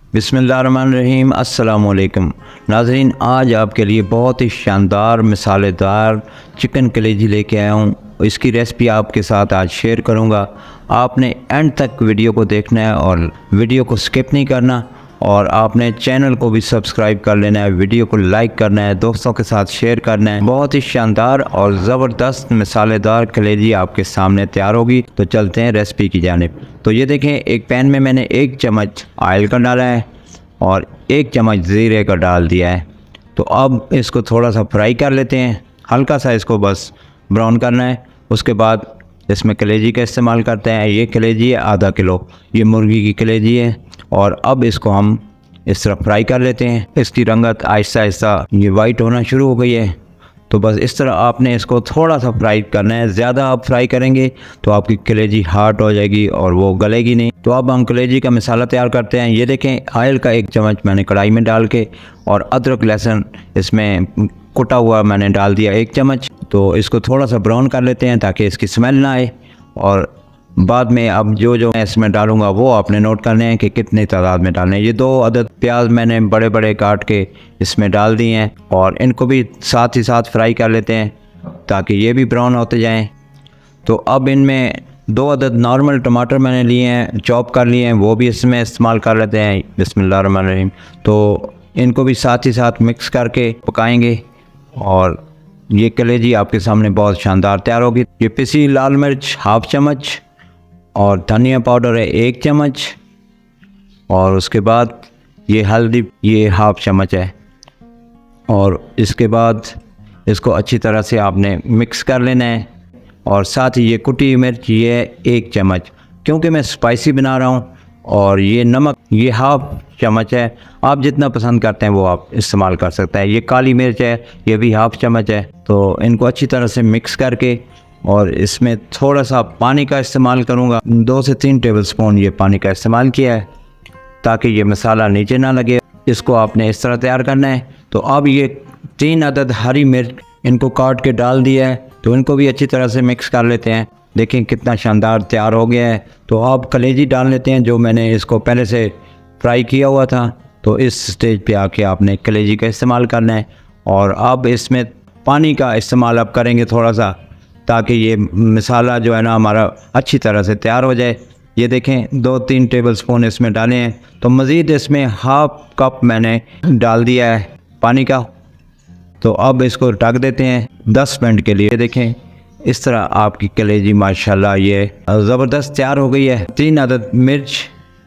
बिस्मिल्लाहिर्रहमानिर्रहीम। अस्सलामुअलैकुम नाज़रीन, आज आपके लिए बहुत ही शानदार मसालेदार चिकन कलेजी लेके आया हूँ। इसकी रेसिपी आपके साथ आज शेयर करूँगा। आपने एंड तक वीडियो को देखना है और वीडियो को स्किप नहीं करना, और आपने चैनल को भी सब्सक्राइब कर लेना है, वीडियो को लाइक करना है, दोस्तों के साथ शेयर करना है। बहुत ही शानदार और ज़बरदस्त मसालेदार कलेजी आपके सामने तैयार होगी। तो चलते हैं रेसिपी की जानिब। तो ये देखें, एक पैन में मैंने 1 चम्मच ऑयल का डाला है और 1 चम्मच ज़ीरे का डाल दिया है। तो अब इसको थोड़ा सा फ्राई कर लेते हैं, हल्का सा इसको बस ब्राउन करना है। उसके बाद इसमें कलेजी का इस्तेमाल करते हैं। ये कलेजी है आधा किलो, ये मुर्गी की कलेजी है। और अब इसको हम इस तरह फ्राई कर लेते हैं। इसकी रंगत आहिस्ता आहिस्ता ये वाइट होना शुरू हो गई है। तो बस इस तरह आपने इसको थोड़ा सा फ्राई करना है। ज़्यादा आप फ्राई करेंगे तो आपकी कलेजी हार्ड हो जाएगी और वो गलेगी नहीं। तो अब हम कलेजी का मसाला तैयार करते हैं। ये देखें, ऑयल का 1 चम्मच मैंने कढ़ाई में डाल के, और अदरक लहसुन इसमें कुटा हुआ मैंने डाल दिया 1 चम्मच। तो इसको थोड़ा सा ब्राउन कर लेते हैं ताकि इसकी स्मेल ना आए। और बाद में अब जो मैं इसमें डालूंगा वो आपने नोट करने हैं कि कितनी तादाद में डालने हैं। ये 2 अदद प्याज मैंने बड़े बड़े काट के इसमें डाल दिए हैं, और इनको भी साथ ही साथ फ्राई कर लेते हैं ताकि ये भी ब्राउन होते जाएं। तो अब इनमें 2 अदद नॉर्मल टमाटर मैंने लिए हैं, चॉप कर लिए हैं, वो भी इसमें इस्तेमाल कर लेते हैं। बिस्मिल्लाहिर्रहमानिर्रहीम। तो इनको भी साथ ही साथ मिक्स करके पकाएंगे और ये कलेजी आपके सामने बहुत शानदार तैयार होगी। ये पिसी लाल मिर्च 1/2 चम्मच और धनिया पाउडर है 1 चम्मच, और उसके बाद ये हल्दी ये 1/2 चम्मच है। और इसके बाद इसको अच्छी तरह से आपने मिक्स कर लेना है। और साथ ही ये कुटी मिर्च ये 1 चम्मच, क्योंकि मैं स्पाइसी बना रहा हूँ। और ये नमक ये 1/2 चम्मच है, आप जितना पसंद करते हैं वो आप इस्तेमाल कर सकते हैं। ये काली मिर्च है, ये भी 1/2 चम्मच है। तो इनको अच्छी तरह से मिक्स करके, और इसमें थोड़ा सा पानी का इस्तेमाल करूँगा। 2 से 3 टेबलस्पून ये पानी का इस्तेमाल किया है ताकि ये मसाला नीचे ना लगे। इसको आपने इस तरह तैयार करना है। तो अब ये 3 अदद हरी मिर्च इनको काट के डाल दिया है। तो इनको भी अच्छी तरह से मिक्स कर लेते हैं। देखें कितना शानदार तैयार हो गया है। तो अब कलेजी डाल लेते हैं, जो मैंने इसको पहले से फ्राई किया हुआ था। तो इस स्टेज पे आके आपने कलेजी का इस्तेमाल करना है। और अब इसमें पानी का इस्तेमाल अब करेंगे थोड़ा सा, ताकि ये मसाला जो है ना हमारा अच्छी तरह से तैयार हो जाए। ये देखें 2-3 टेबलस्पून इसमें डाले हैं। तो मज़ीद इसमें 1/2 कप मैंने डाल दिया है पानी का। तो अब इसको ढक देते हैं 10 मिनट के लिए। देखें इस तरह आपकी कलेजी माशाल्लाह ये ज़बरदस्त तैयार हो गई है। 3 अदद मिर्च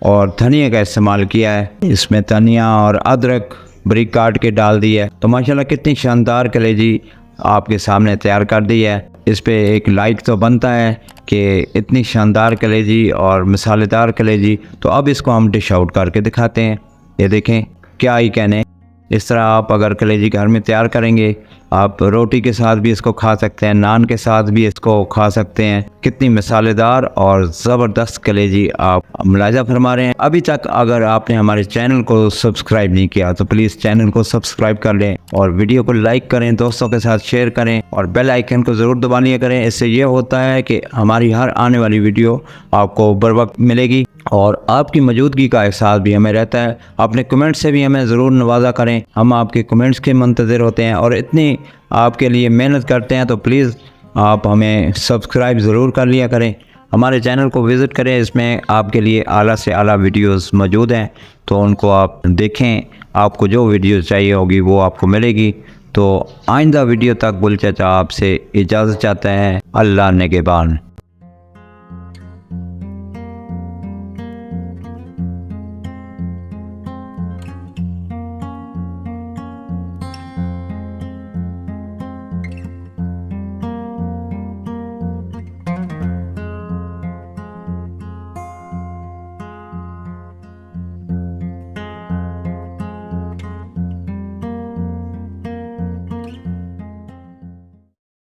और धनिया का इस्तेमाल किया है। इसमें धनिया और अदरक बारीक काट के डाल दिया है। तो माशाल्लाह कितनी शानदार कलेजी आपके सामने तैयार कर दी है। इस पे एक लाइक तो बनता है कि इतनी शानदार कलेजी और मसालेदार कलेजी। तो अब इसको हम डिश आउट करके दिखाते हैं। ये देखें, क्या ही कहने। इस तरह आप अगर कलेजी घर में तैयार करेंगे, आप रोटी के साथ भी इसको खा सकते हैं, नान के साथ भी इसको खा सकते हैं। कितनी मसालेदार और ज़बरदस्त कलेजी आप मुलाहिज़ा फरमा रहे हैं। अभी तक अगर आपने हमारे चैनल को सब्सक्राइब नहीं किया तो प्लीज़ चैनल को सब्सक्राइब कर लें, और वीडियो को लाइक करें, दोस्तों के साथ शेयर करें, और बेल आइकन को ज़रूर दबा लिया करें। इससे ये होता है कि हमारी हर आने वाली वीडियो आपको बर वक्त मिलेगी, और आपकी मौजूदगी का एहसास भी हमें रहता है। अपने कमेंट से भी हमें ज़रूर नवाजा करें, हम आपके कमेंट्स के मुंतज़िर होते हैं और इतनी आपके लिए मेहनत करते हैं। तो प्लीज़ आप हमें सब्सक्राइब ज़रूर कर लिया करें, हमारे चैनल को विज़िट करें। इसमें आपके लिए आला से आला वीडियोस मौजूद हैं, तो उनको आप देखें। आपको जो वीडियो चाहिए होगी वो आपको मिलेगी। तो आइंदा वीडियो तक गुल चाचा आपसे इजाज़त चाहते हैं। अल्लाह निगहबान।